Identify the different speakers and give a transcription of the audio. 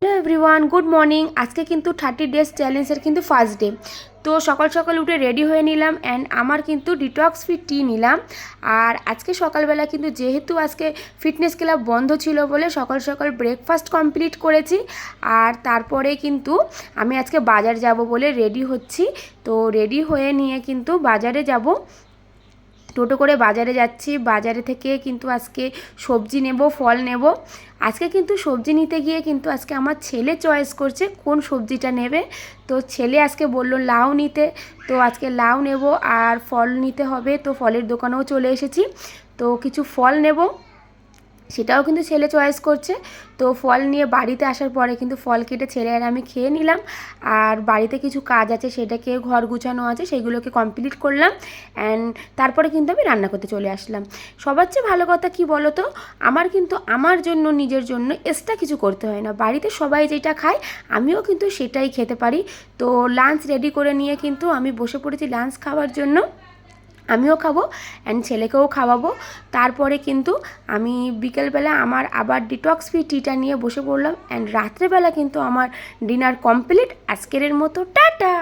Speaker 1: Hello everyone, good morning. আজকে কিন্তু 30 days চ্যালেঞ্জের কিন্তু ফার্স্ট ডে। তো সকাল সকাল উঠে রেডি হয়ে নিলাম অ্যান্ড আমার কিন্তু ডিটক্স ফিট টি নিলাম। আর আজকে সকালবেলা কিন্তু যেহেতু আজকে ফিটনেস ক্লাব বন্ধ ছিল বলে সকাল সকাল ব্রেকফাস্ট কমপ্লিট করেছি। আর তারপরে কিন্তু আমি আজকে বাজার যাব বলে রেডি হচ্ছি। তো রেডি হয়ে নিয়ে কিন্তু বাজারে যাব, টোটো করে বাজারে যাচ্ছি। বাজারে থেকে কিন্তু আজকে সবজি নেব, ফল নেব। আজকে কিন্তু সবজি নিতে গিয়ে কিন্তু আজকে আমার ছেলে চয়েস করছে কোন সবজিটা নেবে। তো ছেলে আজকে বললো লাউ নিতে, তো আজকে লাউ নেব। আর ফল নিতে হবে, তো ফলের দোকানেও চলে এসেছি। তো কিছু ফল নেব, সেটাও কিন্তু ছেলে চয়েস করছে। তো ফল নিয়ে বাড়িতে আসার পরে কিন্তু ফল কেটে ছেলে আর আমি খেয়ে নিলাম। আর বাড়িতে কিছু কাজ আছে, সেটাকে ঘর গুছানো আছে, সেগুলোকে কমপ্লিট করলাম। অ্যান্ড তারপরে কিন্তু আমি রান্না করতে চলে আসলাম। সবার চেয়ে ভালো কথা কি বলো তো, আমার কিন্তু আমার জন্য, নিজের জন্য এক্সট্রা কিছু করতে হয় না। বাড়িতে সবাই যেটা খায় আমিও কিন্তু সেটাই খেতে পারি। তো লাঞ্চ রেডি করে নিয়ে কিন্তু আমি বসে পড়েছি লাঞ্চ খাওয়ার জন্য। আমিও খাবো অ্যান্ড ছেলেকেও খাওয়াবো। তারপরে কিন্তু আমি বিকেলবেলা আমার আবার ডিটক্স ফ্রি টিটা নিয়ে বসে পড়লাম। অ্যান্ড রাত্রেবেলা কিন্তু আমার ডিনার কমপ্লিট। আজকের মতো টাটা।